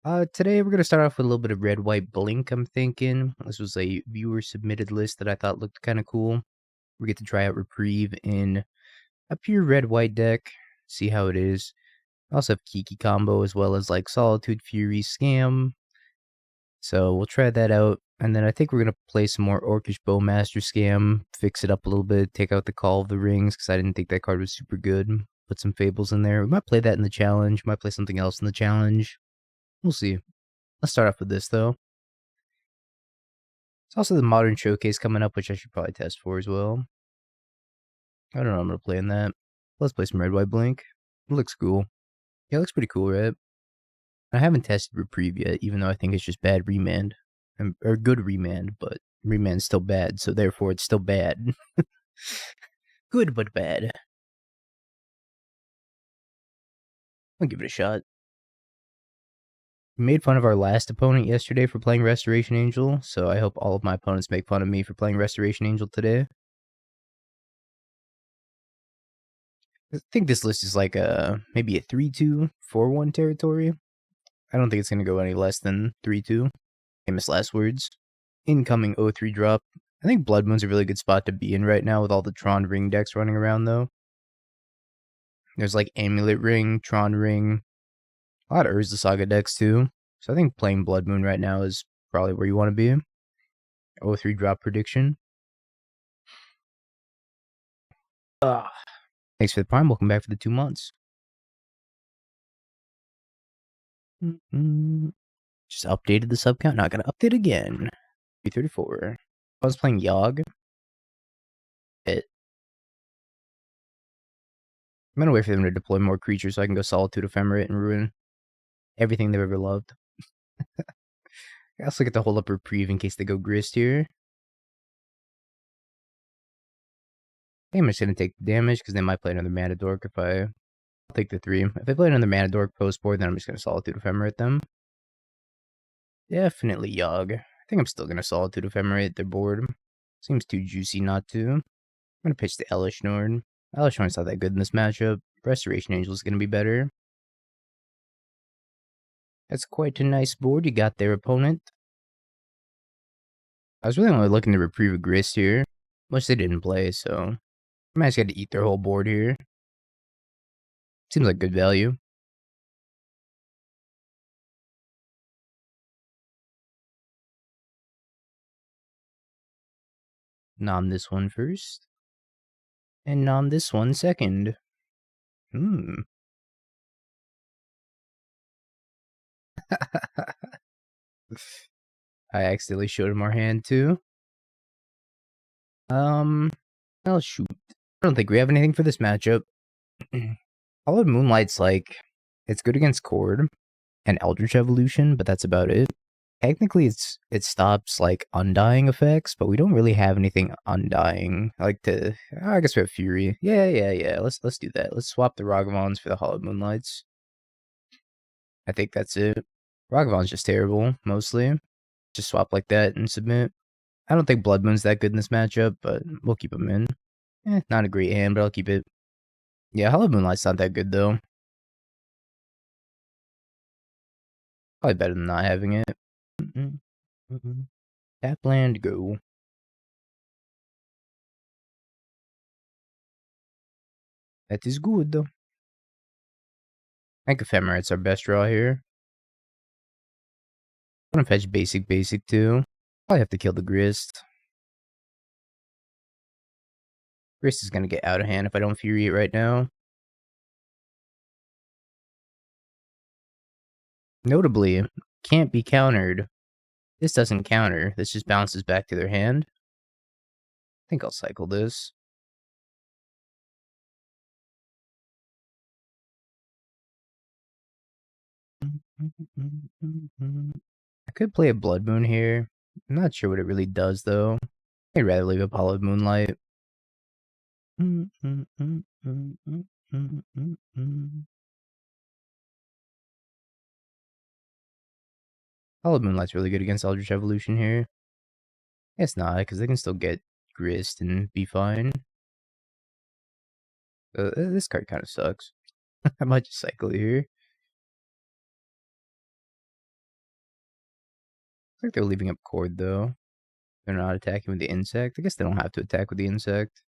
Today we're gonna start off with a little bit of red-white blink, I'm thinking. This was a viewer-submitted list that I thought looked kind of cool. We get to try out Reprieve in a pure red-white deck, see how it is. I also have Kiki combo as well as like Solitude, Fury, Scam. So we'll try that out. And then I think we're gonna play some more Orcish Bowmaster Scam, fix it up a little bit, take out the Call of the Rings, because I didn't think that card was super good. Put some Fables in there. We might play that in the challenge, might play something else in the challenge. We'll see. Let's start off with this though. It's also the Modern Showcase coming up, which I should probably test for as well. I don't know, I'm gonna play in that. Let's play some Red White Blink. It looks cool. Yeah, it looks pretty cool, right? I haven't tested Reprieve yet, even though I think it's just bad remand. Or good remand, but remand's still bad, so therefore it's still bad. Good, but bad. I'll give it a shot. We made fun of our last opponent yesterday for playing Restoration Angel, so I hope all of my opponents make fun of me for playing Restoration Angel today. I think this list is like maybe a 3-2, 4-1 territory. I don't think it's going to go any less than 3-2. Famous last words. Incoming 0-3 drop. I think Blood Moon's a really good spot to be in right now with all the Tron Ring decks running around, though. There's like Amulet Ring, Tron Ring, a lot of Urza Saga decks, too. So I think playing Blood Moon right now is probably where you want to be. 0-3 drop prediction. Thanks for the prime. Welcome back for the 2 months. Just updated the sub count. Not gonna update again. 334. I was playing Yogg. I'm gonna wait for them to deploy more creatures so I can go Solitude, Ephemerate, and ruin everything they've ever loved. I also get to hold up Reprieve in case they go Grist here. I think I'm just gonna take the damage because they might play another Mana Dork if I'll take the 3. If they play another Mana Dork post board, then I'm just gonna Solitude Ephemerate them. Definitely Yogg. I think I'm still gonna Solitude Ephemerate their board. Seems too juicy not to. I'm gonna pitch the Elesh Norn. Elesh Norn's not that good in this matchup. Restoration Angel is gonna be better. That's quite a nice board you got there, opponent. I was really only looking to Reprieve a Grist here, which they didn't play, so I might just get to eat their whole board here. Seems like good value. Nom this one first. And nom this one second. I accidentally showed him our hand too. Oh shoot. I don't think we have anything for this matchup. Hallowed Moonlight's like, it's good against Cord and Eldritch Evolution, but that's about it. Technically, it stops like undying effects, but we don't really have anything undying. I guess we have Fury. Yeah. Let's do that. Let's swap the Ragavans for the Hallowed Moonlights. I think that's it. Ragavan's just terrible, mostly. Just swap like that and submit. I don't think Blood Moon's that good in this matchup, but we'll keep him in. Not a great hand, but I'll keep it. Yeah, Hallowed Moonlight's not that good, though. Probably better than not having it. Tap land, go. That is good, though. I think Ephemerate's our best draw here. I'm gonna fetch basic, too. Probably have to kill the Grist. Grist is gonna get out of hand if I don't Fury it right now. Notably, can't be countered. This doesn't counter. This just bounces back to their hand. I think I'll cycle this. I could play a Blood Moon here. I'm not sure what it really does, though. I'd rather leave a Hallowed Moonlight. Hallowed Moonlight's really good against Eldritch Evolution here. It's not, because they can still get Grist and be fine. This card kind of sucks. I might just cycle here. like they're leaving up Cord though. They're not attacking with the insect. I guess they don't have to attack with the insect.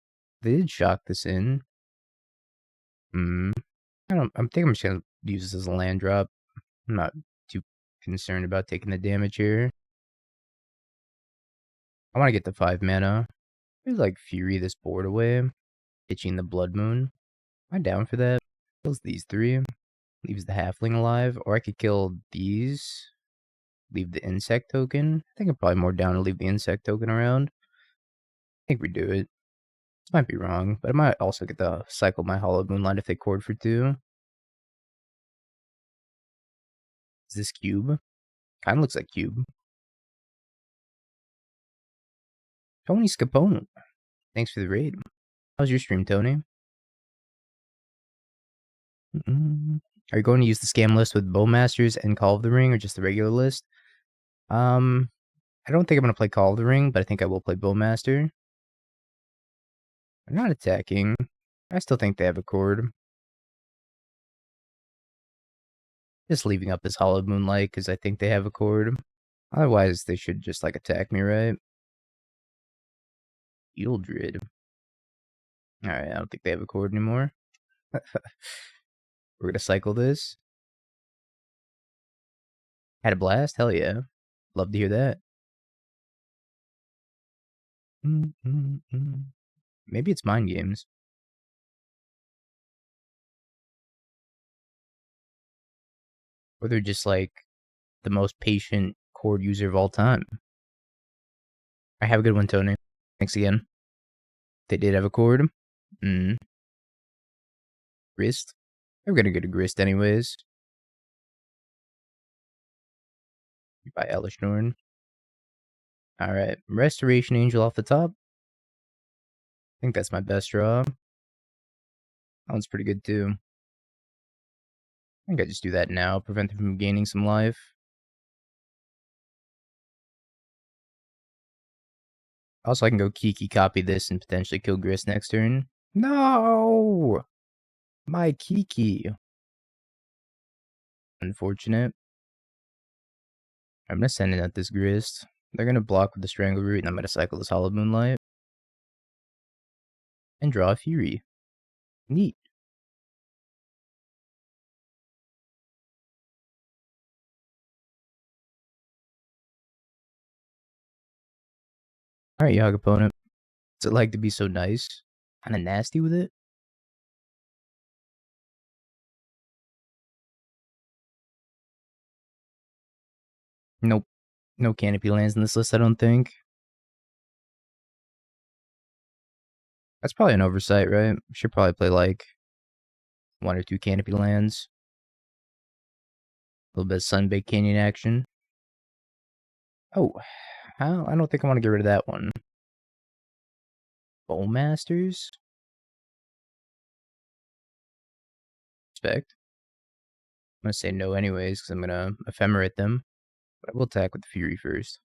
They did shock this in. I think I'm just gonna use this as a land drop. I'm not too concerned about taking the damage here. I want to get the 5 mana. Maybe like Fury this board away. Itching the Blood Moon. Am I down for that? Kills these 3. Leaves the Halfling alive. Or I could kill these. Leave the insect token. I think I'm probably more down to leave the insect token around. I think we do it. This might be wrong, but I might also get to cycle my Hallowed Moonlight if they cord for 2. Is this cube? Kind of looks like cube. Tony Scapone. Thanks for the raid. How's your stream, Tony? Are you going to use the scam list with Bowmasters and Call of the Ring, or just the regular list? I don't think I'm going to play Call of the Ring, but I think I will play Bowmaster. I'm not attacking. I still think they have a cord. Just leaving up this Hallowed Moonlight because I think they have a cord. Otherwise, they should just like attack me, right? Eldred. Alright, I don't think they have a cord anymore. We're gonna cycle this. Had a blast? Hell yeah. Love to hear that. Maybe it's mind games. Or they're just like the most patient cord user of all time. I have a good one, Tony. Thanks again. They did have a cord. Grist. We're gonna get a grist anyways. By Elesh Norn. Alright. Restoration Angel off the top. I think that's my best draw. That one's pretty good too. I think I just do that now. Prevent them from gaining some life. Also, I can go Kiki copy this and potentially kill Grist next turn. No! My Kiki. Unfortunate. I'm going to send in at this Grist. They're going to block with the Strangle Root, and I'm going to cycle this Hallowed Moonlight. And draw a Fury. Neat. Alright, Yog opponent. What's it like to be so nice? Kinda nasty with it? Nope. No canopy lands in this list, I don't think. That's probably an oversight, right? Should probably play like 1 or 2 canopy lands. A little bit of Sunbaked Canyon action. Oh, I don't think I want to get rid of that one. Bowmasters? Respect. I'm going to say no anyways, because I'm going to Ephemerate them. But I will attack with the Fury first.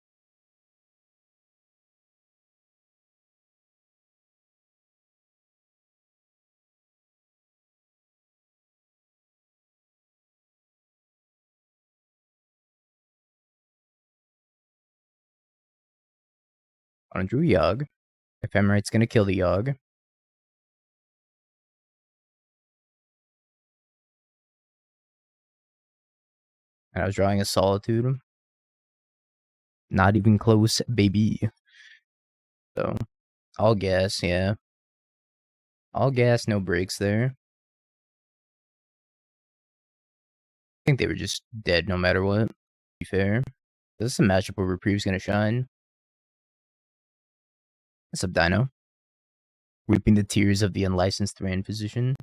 On Drew Yogg. Ephemerate's going to kill the Yogg. And I was drawing a Solitude. Not even close, baby. So, all gas, yeah. All gas, no breaks there. I think they were just dead no matter what, to be fair. This is a matchup where Reprieve's going to shine. What's up, Dino? Weeping the tears of the unlicensed Thran physician.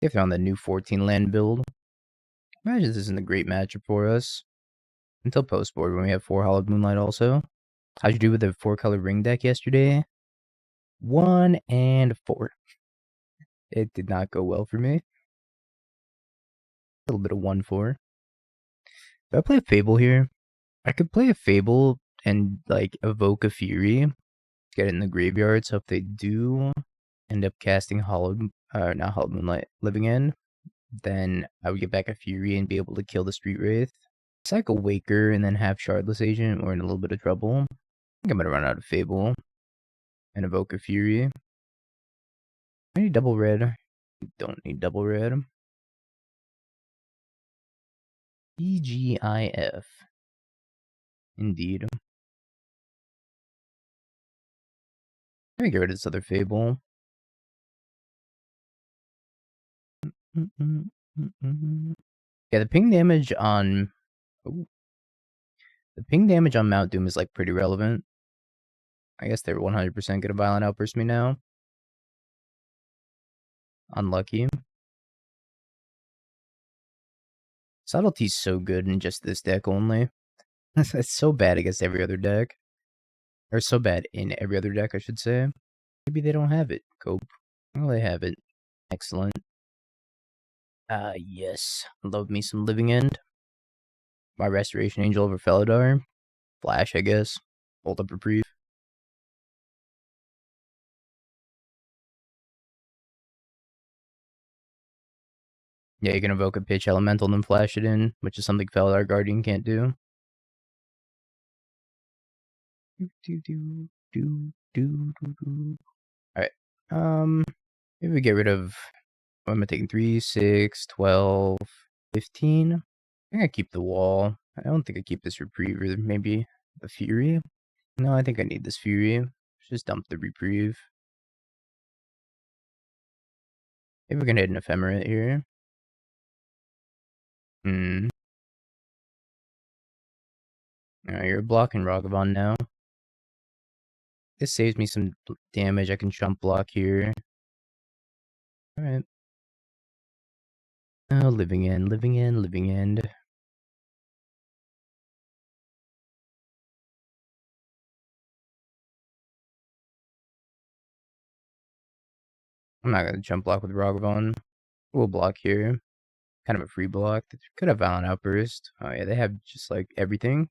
If they're on the new 14 land build. Imagine this isn't a great matchup for us. Until post board when we have 4 Hallowed Moonlight also. How'd you do with the 4-color ring deck yesterday? 1 and 4. It did not go well for me. A little bit of 1-4. Do I play a Fable here? I could play a Fable and like evoke a Fury. Get it in the graveyard, so if they do end up casting not Hallowed Moonlight, Living End, then I would get back a Fury and be able to kill the Street Wraith. Cycle Waker and then have Shardless Agent, we're in a little bit of trouble. I think I'm gonna run out of Fable and Evoke a Fury. I need double red. Don't need double red. TGIF. Indeed. Let me get rid of this other Fable. Yeah, the ping damage on... Ooh. The ping damage on Mount Doom is, like, pretty relevant. I guess they're 100% gonna Violent Outburst me now. Unlucky. Subtlety's so good in just this deck only. It's so bad against every other deck. Or so bad in every other deck, I should say. Maybe they don't have it, Cope. Well, they have it. Excellent. Yes. Love me some Living End. My Restoration Angel over Felidar. Flash, I guess. Hold up Reprieve. Yeah, you can evoke a pitch elemental and then flash it in, which is something Felidar Guardian can't do. Alright. Maybe we get rid of... What am I taking? 3, 6, 12, 15? I think I keep the wall. I don't think I keep this Reprieve or maybe the Fury. No, I think I need this Fury. Let's just dump the Reprieve. Maybe we're gonna hit an Ephemerate here. Alright, you're blocking Ragavan now. This saves me some damage. I can jump block here. Alright. Oh, Living End, Living End, Living End. I'm not gonna jump block with Ragavan. We'll block here. Kind of a free block. They could have Violent Outburst. Oh yeah, they have just like everything.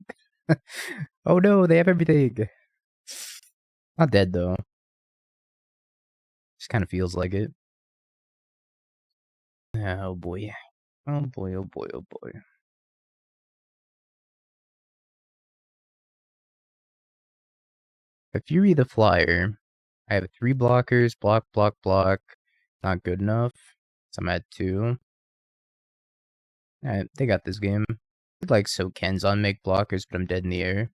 Oh no, they have everything. Not dead though. Just kind of feels like it. Oh boy. Oh boy, oh boy, oh boy. A Fury the Flyer. I have 3 blockers. Block, block, block. Not good enough. So I'm at 2. Alright, they got this game. I'd like Sokenzan make blockers, but I'm dead in the air.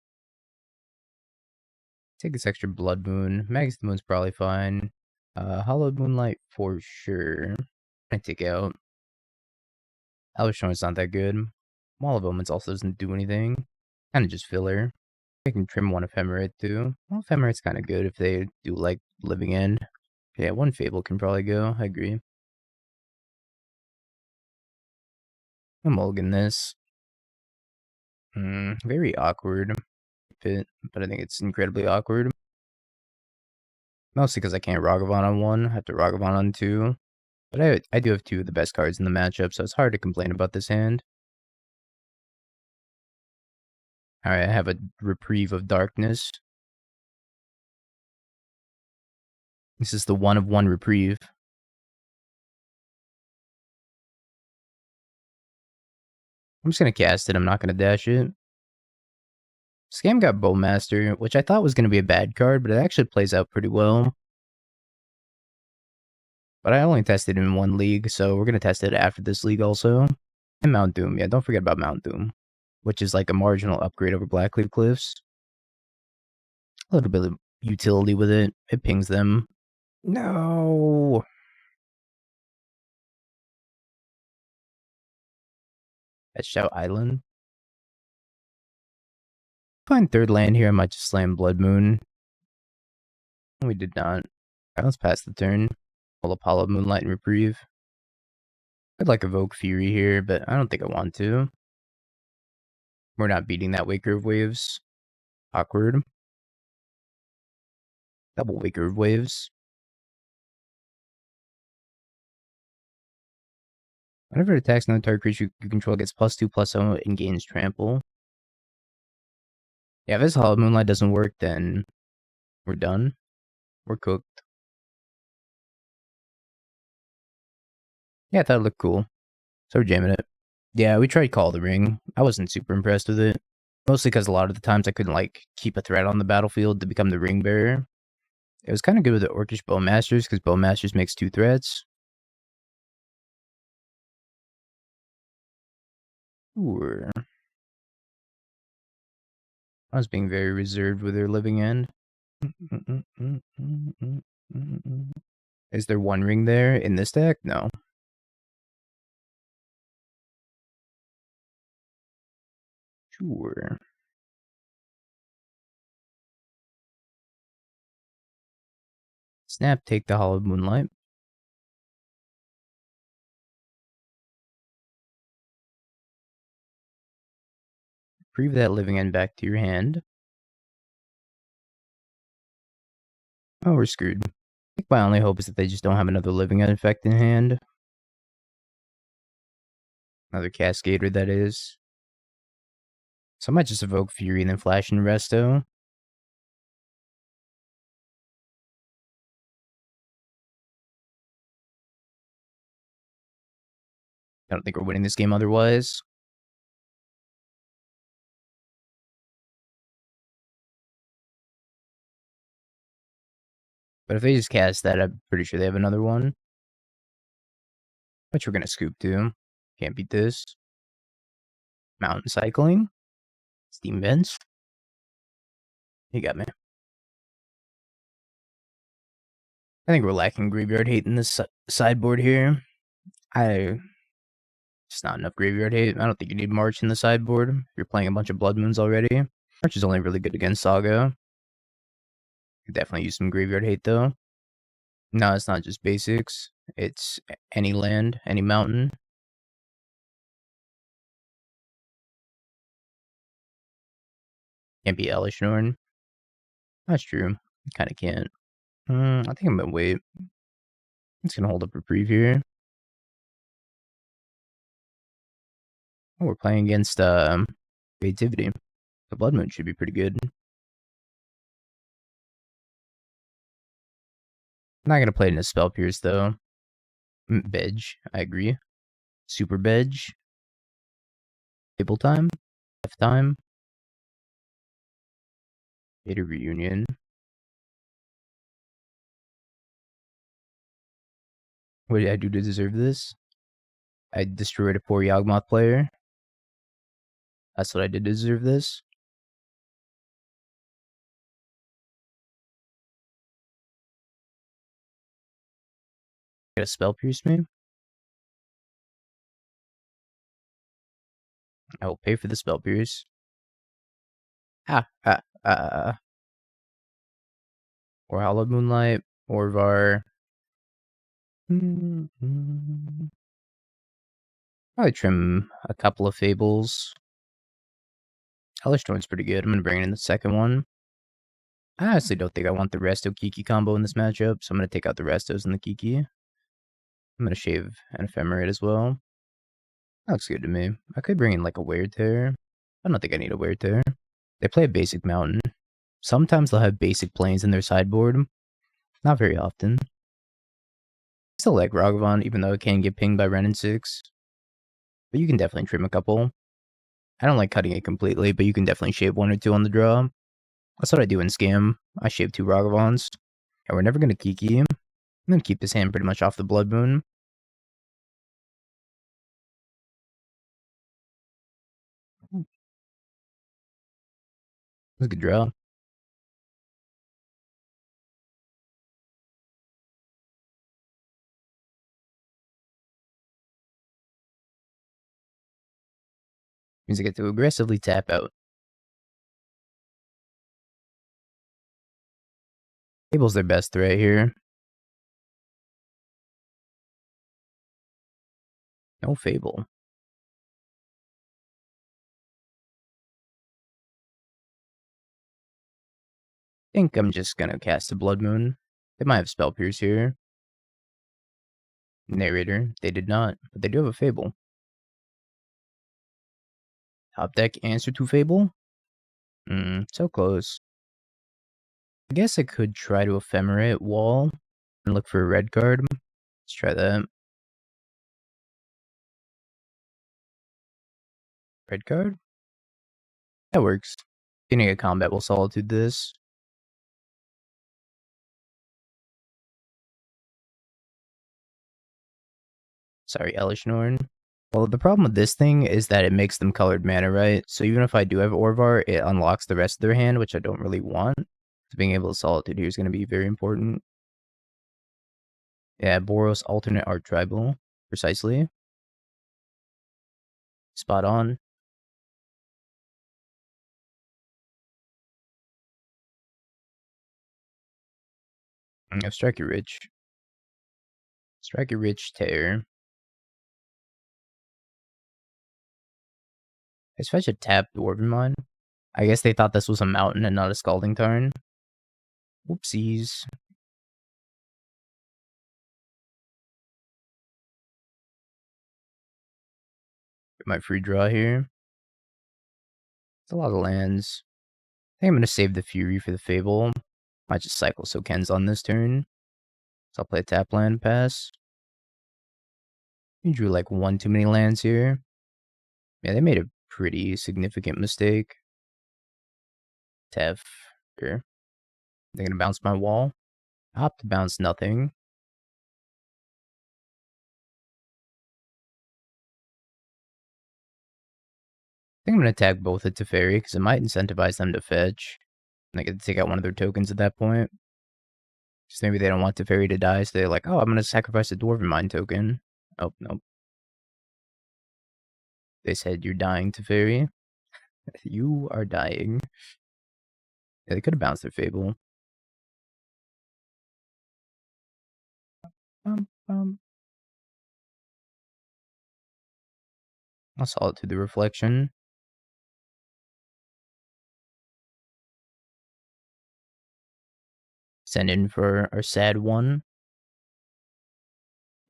Take this extra Blood Moon. Magus the Moon's probably fine. Hallowed Moonlight for sure. I take out. Elesh not that good. Wall of Omens also doesn't do anything. Kind of just filler. I can trim one Ephemerate too. Well, Ephemerate's kind of good if they do like Living End. Yeah, one Fable can probably go. I agree. I'm mulligan this. Very awkward bit, but I think it's incredibly awkward. Mostly because I can't Ragavan on 1. I have to Ragavan on 2. But I do have 2 of the best cards in the matchup, so it's hard to complain about this hand. Alright, I have a Reprieve of Darkness. This is the 1 of 1 Reprieve. I'm just gonna cast it, I'm not gonna dash it. Scam got Bowmaster, which I thought was gonna be a bad card, but it actually plays out pretty well. But I only tested it in 1 league, so we're gonna test it after this league also. And Mount Doom, yeah, don't forget about Mount Doom, which is like a marginal upgrade over Blackleaf Cliffs. A little bit of utility with it. It pings them. No! Fetched out Island. Find 3rd land here, I might just slam Blood Moon. We did not. Alright, let's pass the turn. Pull up Hallowed Moonlight and Reprieve. I'd like Evoke Fury here, but I don't think I want to. We're not beating that Waker of Waves. Awkward. Double Waker of Waves. Whenever it attacks another target creature you control, gets +2/+0 and gains trample. Yeah, if this Hallowed Moonlight doesn't work, then we're done. We're cooked. Yeah, I thought it looked cool. So we're jamming it. Yeah, we tried Call of the Ring. I wasn't super impressed with it. Mostly because a lot of the times I couldn't, like, keep a threat on the battlefield to become the ring bearer. It was kind of good with the Orcish Bowmasters, because Bowmasters makes 2 threats. Ooh. I was being very reserved with their living end. Is there 1 ring there in this deck? No. Sure. Snap, take the Hallowed Moonlight. Reprieve that living end back to your hand. Oh, we're screwed. I think my only hope is that they just don't have another living end effect in hand. Another Cascader, that is. So I might just evoke Fury and then flash in Resto. I don't think we're winning this game otherwise. But if they just cast that, I'm pretty sure they have another one. Which we're gonna scoop too. Can't beat this. Mountain Cycling. Steam Vents. You got me. I think we're lacking Graveyard Hate in this sideboard here. It's not enough Graveyard Hate. I don't think you need March in the sideboard. If you're playing a bunch of Blood Moons already. March is only really good against Saga. Could definitely use some Graveyard Hate though. No, it's not just basics. It's any land, any mountain. Can't be Elesh Norn. That's true. Kinda can't. I think I'm gonna wait. It's gonna hold up Reprieve here. Oh, we're playing against Creativity. The Blood Moon should be pretty good. I'm not gonna play it in a Spell Pierce though. Bedge, I agree. Super Bedge. Table time. F time. Data Reunion. What did I do to deserve this? I destroyed a poor Yawgmoth player. That's what I did to deserve this. Got a Spell Pierce me? I will pay for the Spell Pierce. Or Hallowed Moonlight, Orvar. Probably trim a couple of Fables. Hellish Thorn's pretty good. I'm gonna bring in the second one. I honestly don't think I want the Resto Kiki combo in this matchup, so I'm gonna take out the Restos and the Kiki. I'm gonna shave an Ephemerate as well. That looks good to me. I could bring in like a Wear Tear. I don't think I need a Wear Tear. They play a basic mountain. Sometimes they'll have basic planes in their sideboard. Not very often. I still like Ragavan, even though it can get pinged by Ren and 6. But you can definitely trim a couple. I don't like cutting it completely, but you can definitely shave 1 or 2 on the draw. That's what I do in Scam. I shave 2 Ragavans. And we're never going to Kiki. I'm going to keep this hand pretty much off the Blood Moon. That's a good draw. Means I get to aggressively tap out. Fable's their best threat here. No Fable. I think I'm just going to cast a Blood Moon. They might have Spell Pierce here. Narrator. They did not, but they do have a Fable. Top deck answer to Fable? So close. I guess I could try to Ephemerate Wall and look for a red card. Let's try that. Red card? That works. Beginning of combat will Solitude this. Sorry, Elesh Norn. Well, the problem with this thing is that it makes them colored mana, right? So even if I do have Orvar, it unlocks the rest of their hand, which I don't really want. So being able to Solitude here is going to be very important. Yeah, Boros alternate archetypal. Precisely. Spot on. Strike it rich. Strike it rich, tear. I fetch a tap Dwarven Mine. I guess they thought this was a mountain and not a Scalding Tarn. Whoopsies. Get my free draw here. It's a lot of lands. I think I'm going to save the Fury for the Fable. Might just cycle Sokenzan on this turn. So I'll play a tap land pass. You drew like one too many lands here. Yeah, they made a pretty significant mistake. Tef. Here. They're going to bounce my wall. Opt to bounce nothing. I think I'm going to tag both at Teferi because it might incentivize them to fetch. And I get to take out one of their tokens at that point. Just maybe they don't want Teferi to die, so they're like, oh, I'm going to sacrifice a Dwarven Mine token. Oh, nope. They said, you're dying, Teferi. You are dying. Yeah, they could have bounced their Fable. I'll Solitude the Reflection. Send in for our sad one.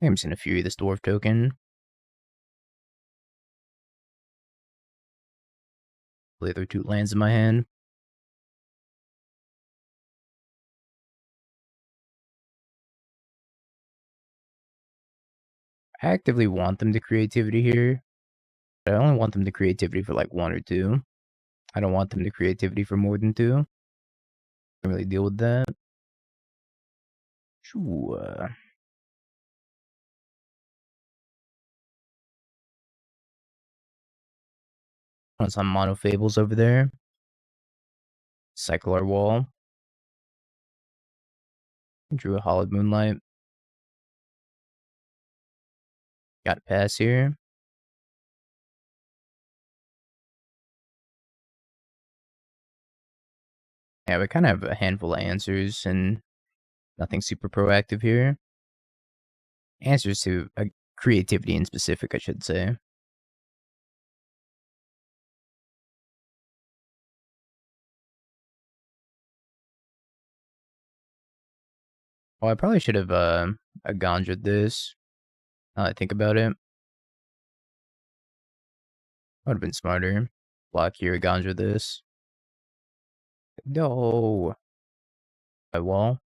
I think I'm just going to Fury this Dwarf token. Play their 2 lands in my hand. I actively want them to creativity here. But I only want them to creativity for like 1 or 2. I don't want them to creativity for more than 2. Can't really deal with that. Sure. Want some mono fables over there. Cycle our wall. Drew a Hallowed Moonlight. Got a pass here. Yeah, we kind of have a handful of answers and nothing super proactive here. Answers to creativity in specific, I should say. Well, I probably should have Eiganjo'd this. Now that I think about it. Would have been smarter. Block here, Eiganjo this. No. My wall.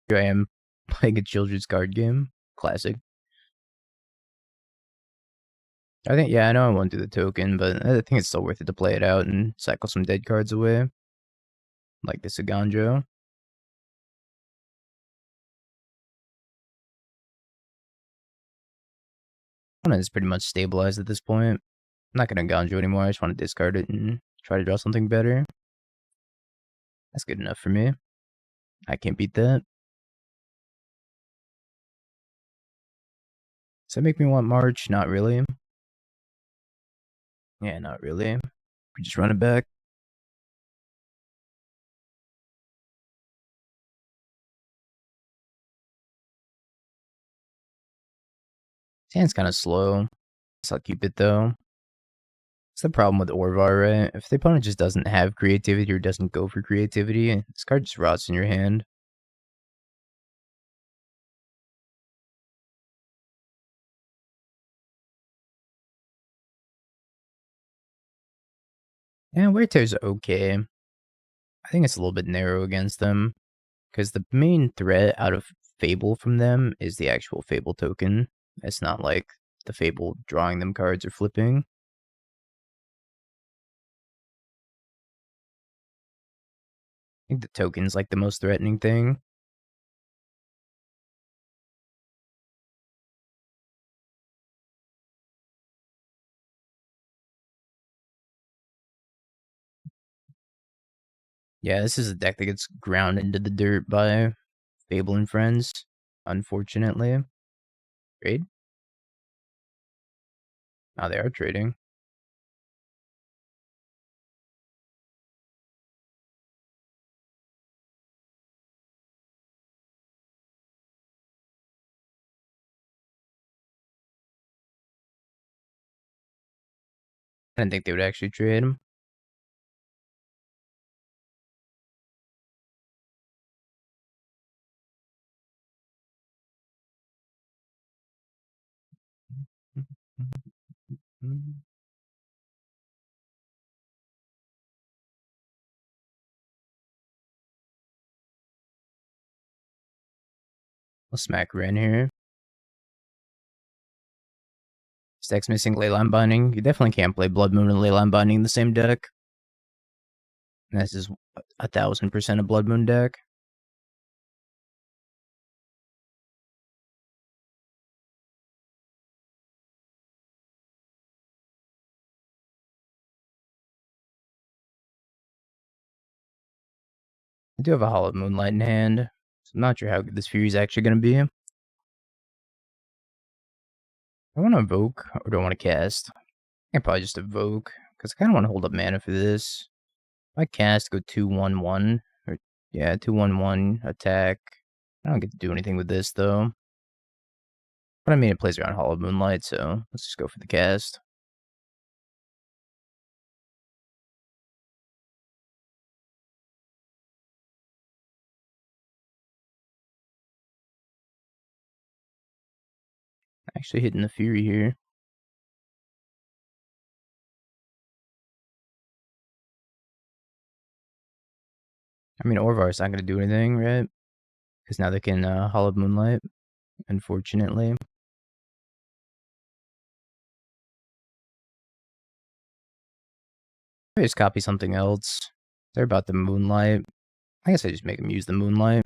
Here I am playing a children's card game. Classic. I think, yeah, I know I won't do the token, but I think it's still worth it to play it out and cycle some dead cards away. Like this Eiganjo. Opponent is pretty much stabilized at this point. I'm not going to Eiganjo anymore, I just want to discard it and try to draw something better. That's good enough for me. I can't beat that. Does that make me want March? Not really. Yeah, not really. We just run it back. His hand's kind of slow. So I'll keep it though. It's the problem with Orvar, right? If the opponent just doesn't have creativity or doesn't go for creativity, this card just rots in your hand. Yeah, Wear Tear's okay. I think it's a little bit narrow against them. Because the main threat out of Fable from them is the actual Fable token. It's not like the Fable drawing them cards or flipping. I think the token's like the most threatening thing. Yeah, this is a deck that gets ground into the dirt by Fable and friends, unfortunately. Trade? Oh, they are trading. I didn't think they would actually trade him. I'll smack Ren here. This deck's missing Leyline Binding. You definitely can't play Blood Moon and Leyline Binding in the same deck. And this is 1000% a Blood Moon deck. I do have a Hallowed Moonlight in hand, so I'm not sure how good this Fury is actually going to be. I want to Evoke, or do I want to cast? I can probably just Evoke, because I kind of want to hold up mana for this. If I cast, go 2/1/1, or yeah, 2/1/1, attack. I don't get to do anything with this, though. But I mean, it plays around Hallowed Moonlight, so let's just go for the cast. Actually hitting the Fury here. I mean, Orvar's not going to do anything, right? Because now they can Hallowed Moonlight, unfortunately. Maybe just copy something else. They're about the Moonlight. I guess I just make them use the Moonlight.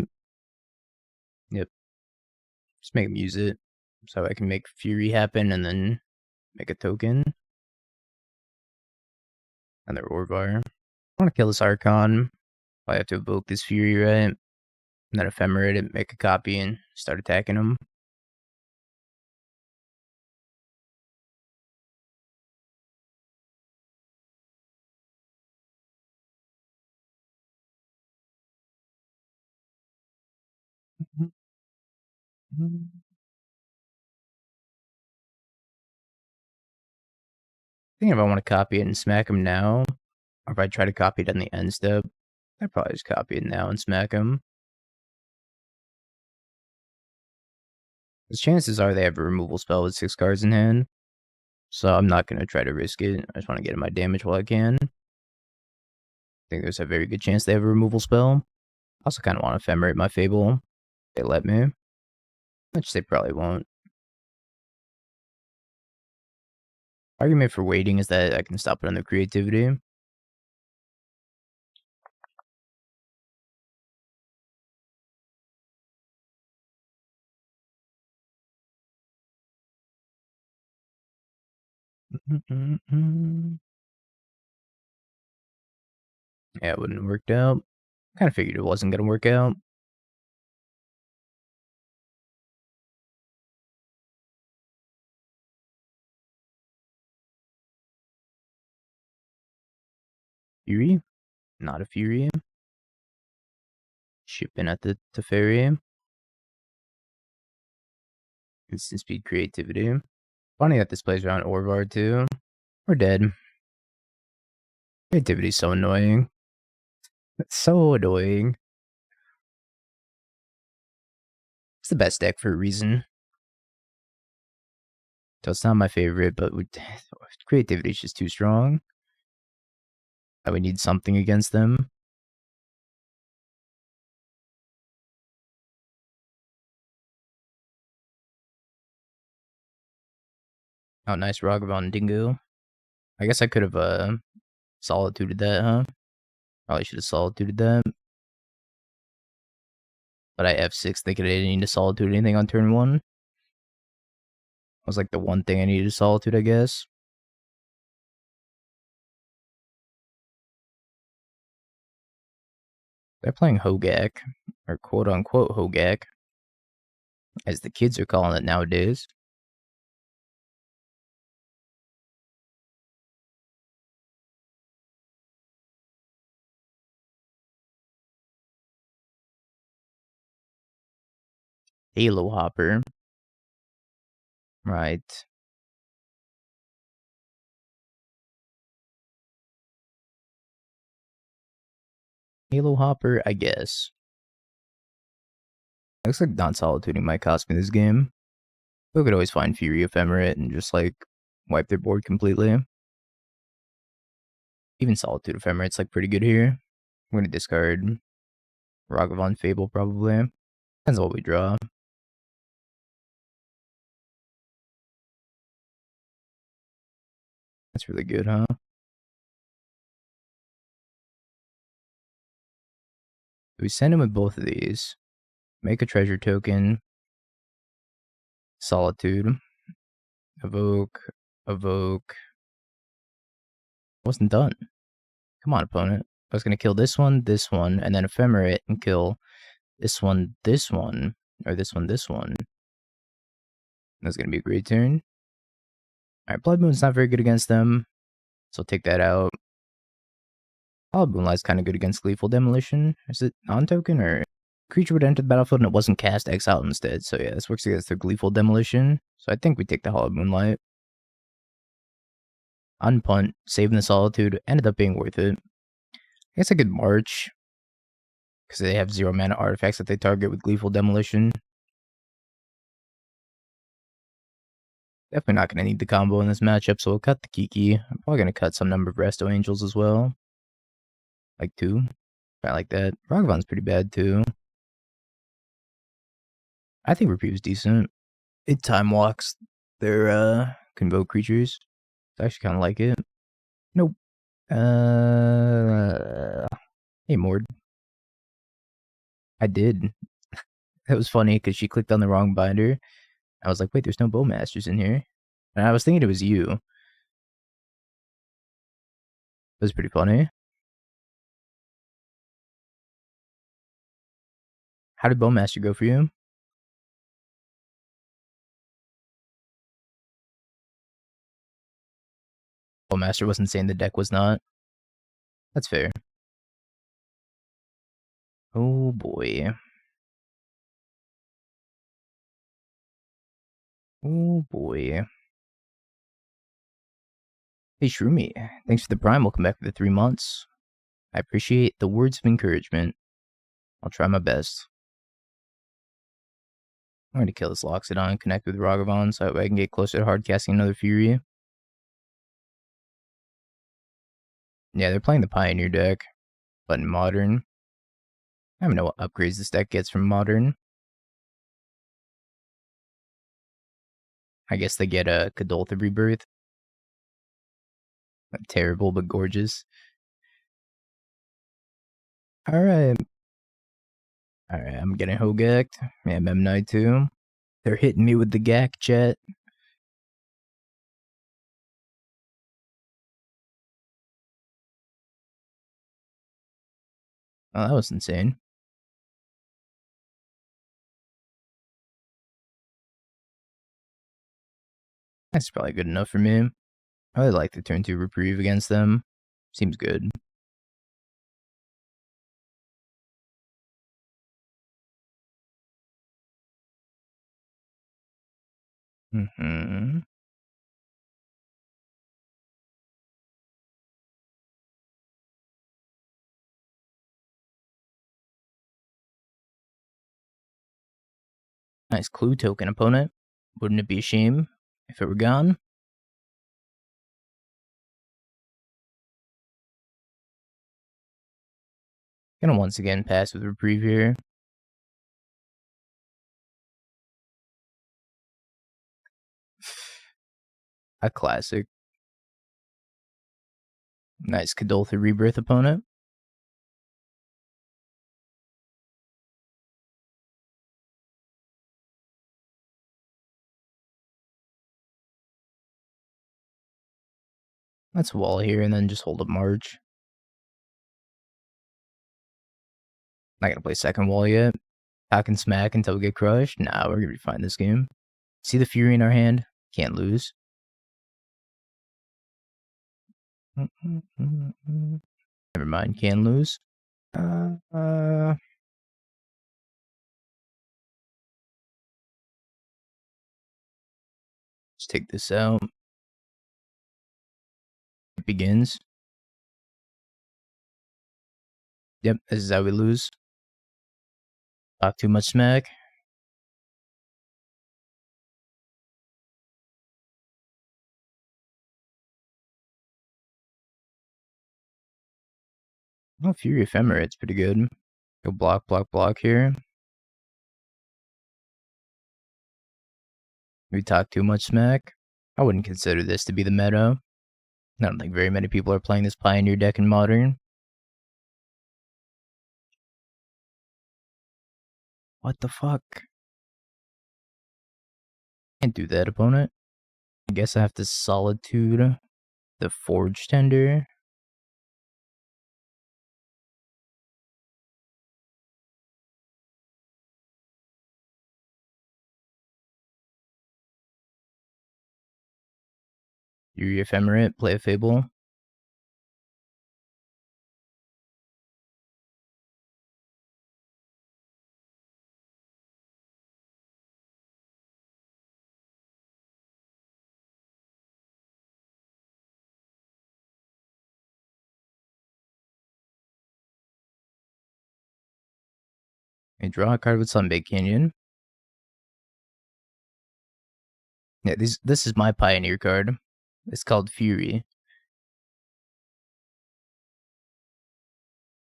Yep. Just make them use it. So I can make Fury happen and then make a token. And they're Orvar. I want to kill this Archon. I have to evoke this Fury, right? And then Ephemerate it, make a copy, and start attacking them. I think if I want to copy it and smack him now, or if I try to copy it on the end step, I'd probably just copy it now and smack him. Because chances are they have a removal spell with 6 cards in hand. So I'm not going to try to risk it. I just want to get in my damage while I can. I think there's a very good chance they have a removal spell. I also kind of want to Ephemerate my Fable. They let me. Which they probably won't. Argument for waiting is that I can stop it on their creativity. Yeah, it wouldn't have worked out. Kind of figured it wasn't going to work out. Fury? Not a Fury. Shipping at the Teferi. Instant speed creativity. Funny that this plays around Orvar too. We're dead. Creativity's so annoying. It's so annoying. It's the best deck for a reason. So it's not my favorite, but creativity is just too strong. I would need something against them. Oh, nice Ragavan Dingo. I guess I could have solituded that, huh? Probably should have solituded that. But I F6 thinking I didn't need to solitude anything on turn 1. Was like the one thing I needed to solitude, I guess. They're playing Hogak, or quote unquote Hogak, as the kids are calling it nowadays. Halo Hopper. Right. Halo Hopper, I guess. Looks like not solituding might cost me this game. We could always find Fury Ephemerate and just like wipe their board completely. Even Solitude Ephemerate's like pretty good here. I'm gonna discard Ragavan Fable probably. Depends on what we draw. That's really good, huh? We send him with both of these. Make a treasure token. Solitude. Evoke. Evoke. Wasn't done. Come on, opponent. I was gonna kill this one, and then Ephemerate and kill this one, or this one. That's gonna be a great turn. Alright, Blood Moon's not very good against them, so I'll take that out. Hallowed Moonlight's kind of good against Gleeful Demolition. Is it non-token, or creature would enter the battlefield and it wasn't cast, exiled instead. So yeah, this works against their Gleeful Demolition. So I think we take the Hallowed Moonlight. Unpunt, saving the Solitude, ended up being worth it. I guess I could March, because they have 0 mana artifacts that they target with Gleeful Demolition. Definitely not going to need the combo in this matchup, so we'll cut the Kiki. I'm probably going to cut some number of Resto Angels as well. Like 2. I like that. Ragavan's pretty bad too. I think Reprieve's decent. It time walks their convoke creatures. I actually kind of like it. Nope. Hey, Mord. I did. That was funny because she clicked on the wrong binder. I was like, wait, there's no Bowmasters in here. And I was thinking it was you. It was pretty funny. How did Bowmaster go for you? Bowmaster wasn't saying the deck was not. That's fair. Oh boy. Oh boy. Hey Shroomy, thanks for the prime. Welcome back for the 3 months. I appreciate the words of encouragement. I'll try my best. I'm going to kill this Loxodon, connect with Ragavan so I can get closer to hard casting another Fury. Yeah, they're playing the Pioneer deck, but in Modern. I don't know what upgrades this deck gets from Modern. I guess they get a Kadoltha Rebirth. Terrible, but gorgeous. Alright. Alright, I'm getting Hogaked. Yeah, Mem Knight too. They're hitting me with the Gak, chat. Oh, that was insane. That's probably good enough for me. I really like the turn 2 Reprieve against them. Seems good. Mm-hmm. Nice clue token, opponent. Wouldn't it be a shame if it were gone? Gonna once again pass with Reprieve here. A classic. Nice Kadoltha Rebirth opponent. Let's wall here and then just hold up March. Not gonna play second wall yet. Talk and smack until we get crushed. Nah, we're gonna be fine this game. See the Fury in our hand? Can't lose. Never mind, can lose. Let's take this out. It begins. Yep, this is how we lose. Talk too much smack. Oh, Fury Ephemerate's pretty good. Go block, block, block here. We talk too much smack. I wouldn't consider this to be the meta. I don't think very many people are playing this Pioneer deck in Modern. What the fuck? Can't do that, opponent. I guess I have to Solitude the Forge Tender. Fury Ephemerate, play a Fable. I draw a card with Sunbake Canyon. Yeah, this is my Pioneer card. It's called Fury.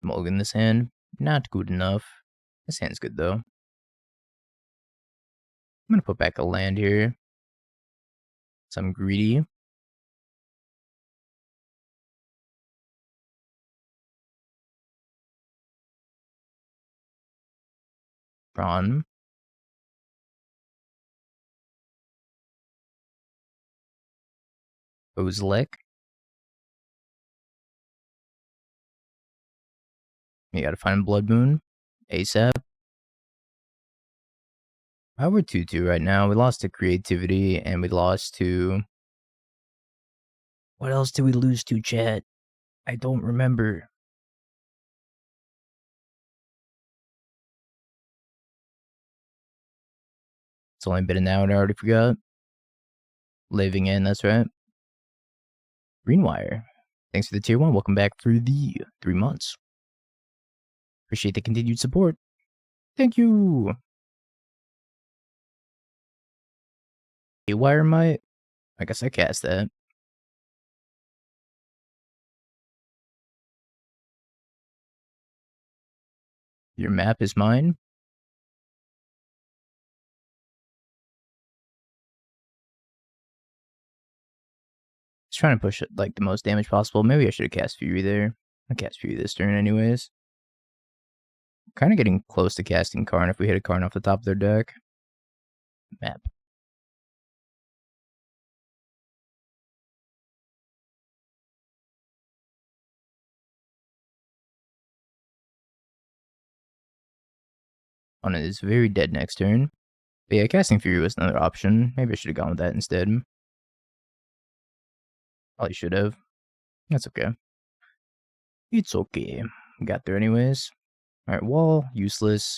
Mulligan this hand. Not good enough. This hand's good though. I'm gonna put back a land here. So I'm greedy. Brawn. Ozlek. You gotta find Blood Moon. ASAP. We're 2-2 right now. We lost to Creativity and we lost to... What else did we lose to, chat? I don't remember. It's only been an hour and I already forgot. Living in, that's right. Greenwire. Thanks for the tier 1. Welcome back through the 3 months. Appreciate the continued support. Thank you. Haywire might? I guess I cast that. Your map is mine. Just trying to push it like the most damage possible. Maybe I should have cast Fury there. I cast Fury this turn anyways. Kind of getting close to casting Karn if we hit a Karn off the top of their deck. Map. On it is very dead next turn. But yeah, casting Fury was another option. Maybe I should have gone with that instead. Probably should have. That's okay. It's okay. We got there anyways. Alright, Wall, useless.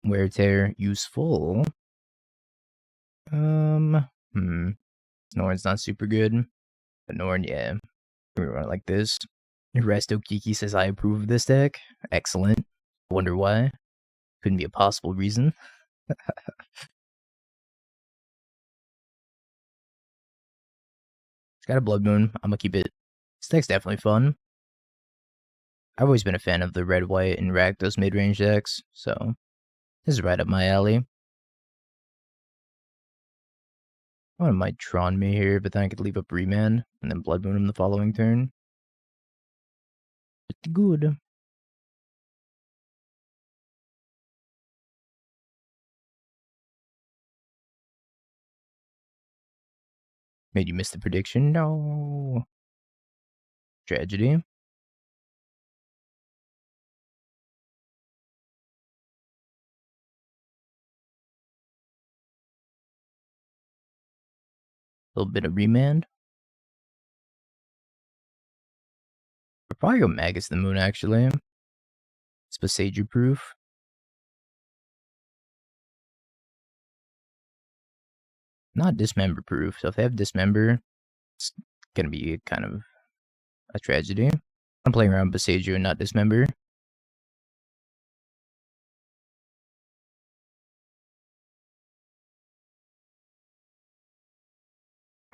Wear Tear, useful. Norn's not super good. But Norn, yeah. We run it like this. Resto Kiki says I approve of this deck. Excellent. Wonder why. Couldn't be a possible reason. It's got a Blood Moon. I'm gonna keep it. This deck's definitely fun. I've always been a fan of the red, white, and Rakdos mid-range decks, so this is right up my alley. I might Tron me here, but then I could leave up Remand and then Blood Moon him the following turn. Pretty good. Made you miss the prediction? No. Tragedy. A little bit of Remand. We'll probably go Magus the Moon, actually. It's Besage proof. Not Dismember proof, so if they have Dismember, it's gonna be kind of a tragedy. I'm playing around Besage and not Dismember.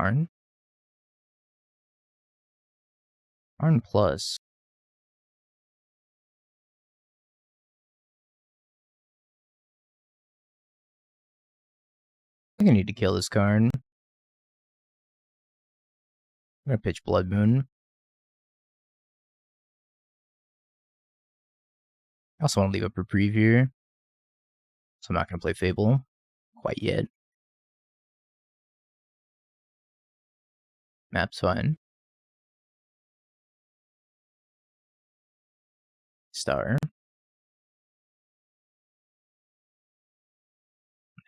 Arn? Arn plus. I'm gonna need to kill this Karn. I'm gonna pitch Blood Moon. I also want to leave up Reprieve here. So I'm not gonna play Fable quite yet. Map's fine. Star.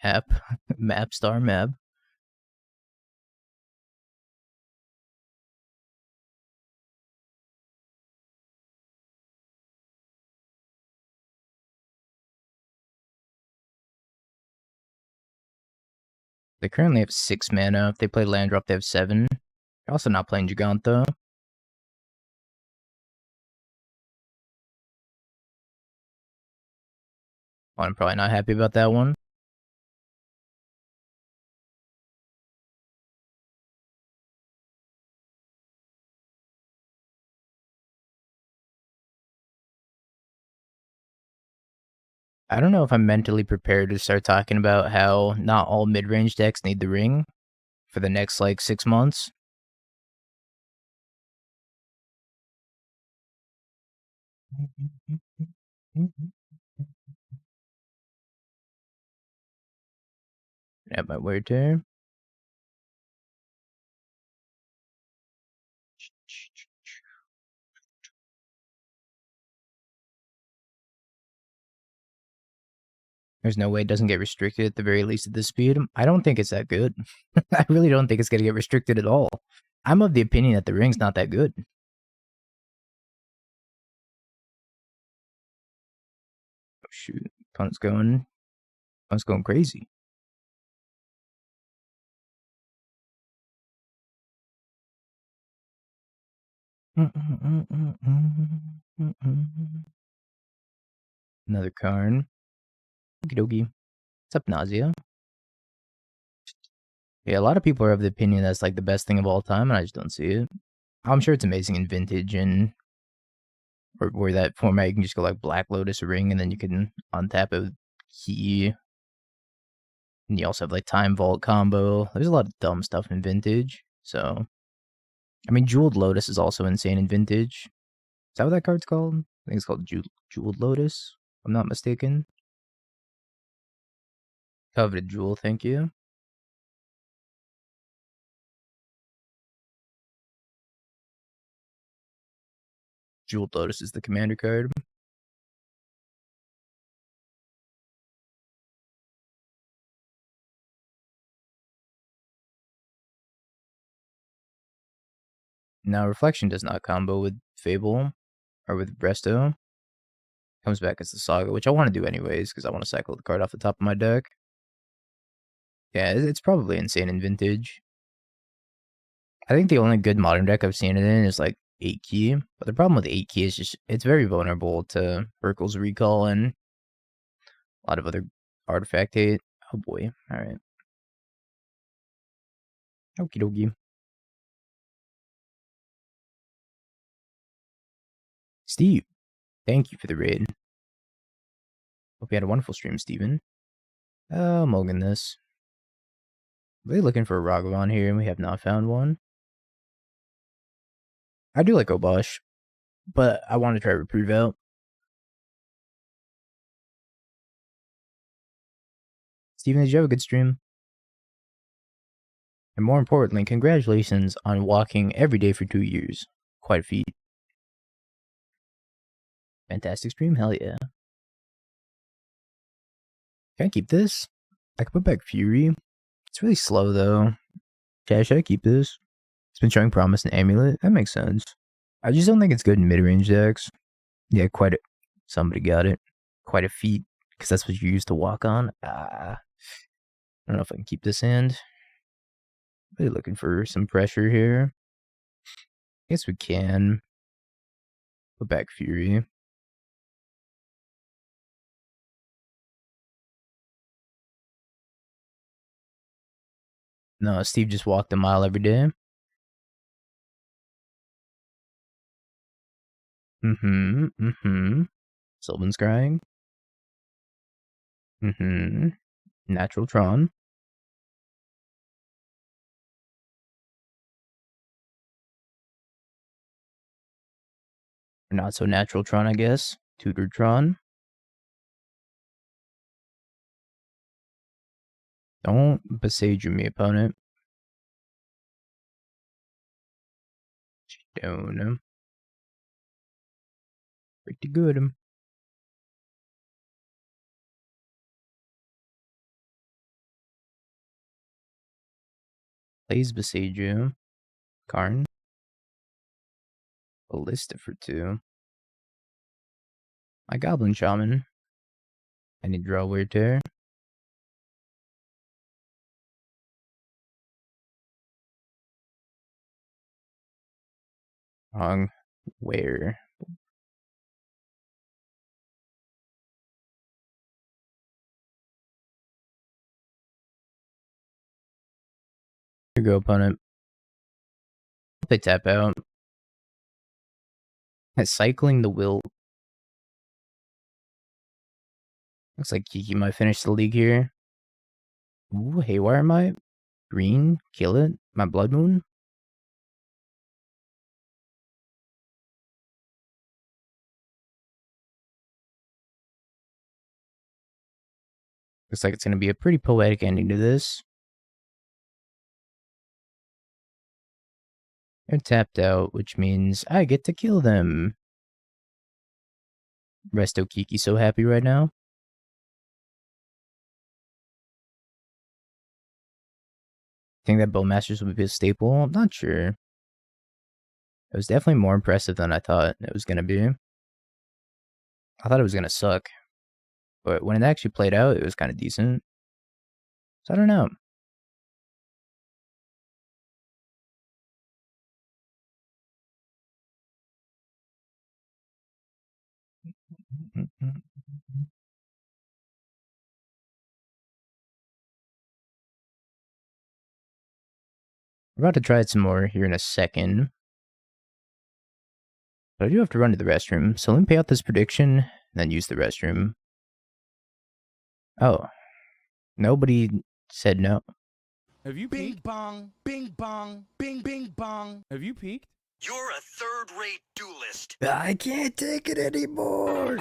Map. Map, star, map. They currently have 6 mana. If they play land drop, they have 7. They're also not playing Giganta. Well, I'm probably not happy about that one. I don't know if I'm mentally prepared to start talking about how not all mid-range decks need the ring for the next, like, 6 months. At my weird turn. There's no way it doesn't get restricted at the very least at this speed. I don't think it's that good. I really don't think it's going to get restricted at all. I'm of the opinion that the ring's not that good. Oh, shoot. Opponent's going crazy. Another Karn. Okie dokie. What's up, Nausea? Yeah, a lot of people are of the opinion that's like the best thing of all time, and I just don't see it. I'm sure it's amazing in Vintage and or that format you can just go like Black Lotus Ring, and then you can untap a key. And you also have like Time Vault combo. There's a lot of dumb stuff in Vintage. So, I mean, Jeweled Lotus is also insane in Vintage. Is that what that card's called? I think it's called Jeweled Lotus, if I'm not mistaken. Coveted Jewel, thank you. Jeweled Lotus is the commander card. Now, Reflection does not combo with Fable or with Bresto. Comes back as the Saga, which I want to do anyways because I want to cycle the card off the top of my deck. Yeah, it's probably insane in Vintage. I think the only good modern deck I've seen it in is like 8 key. But the problem with 8 key is just it's very vulnerable to Urkel's Recall and a lot of other artifact hate. Oh boy. Alright. Okie dokie. Steve, thank you for the raid. Hope you had a wonderful stream, Steven. Mulligan this. Really looking for a Ragavan here, and we have not found one. I do like Obosh, but I want to try Reprieve out. Steven, did you have a good stream? And more importantly, congratulations on walking every day for 2 years. Quite a feat. Fantastic stream, hell yeah. Can I keep this? I can put back Fury. It's really slow though. Should I keep this? It's been showing promise in Amulet. That makes sense. I just don't think it's good in mid-range decks. Yeah, somebody got it. Quite a feat, because that's what you used to walk on. I don't know if I can keep this hand. Really looking for some pressure here. Guess we can. Put back Fury. No, Steve just walked a mile every day. Sylvan's crying. Natural Tron. Or not so natural Tron, I guess. Tutor Tron. Don't besage me, opponent. Stone. Pretty good. Plays besage you. Karn. Ballista for 2. My Goblin Shaman. I need to draw Weird Tear. Wrong. Where? Here you go, opponent. They tap out. Cycling the Will. Looks like Kiki might finish the league here. Ooh, Haywire might. Green. Kill it. My Blood Moon. Looks like it's going to be a pretty poetic ending to this. They're tapped out, which means I get to kill them. Resto Kiki so happy right now. Think that Bowmasters would be a staple? I'm not sure. It was definitely more impressive than I thought it was going to be. I thought it was going to suck. But when it actually played out, it was kind of decent. So I don't know. We're about to try it some more here in a second. But I do have to run to the restroom, so let me pay out this prediction, and then use the restroom. Oh. Nobody said no. Have you peeked? Bing bong, bing bong, bing bing bong. Have you peeked? You're a third-rate duelist. I can't take it anymore.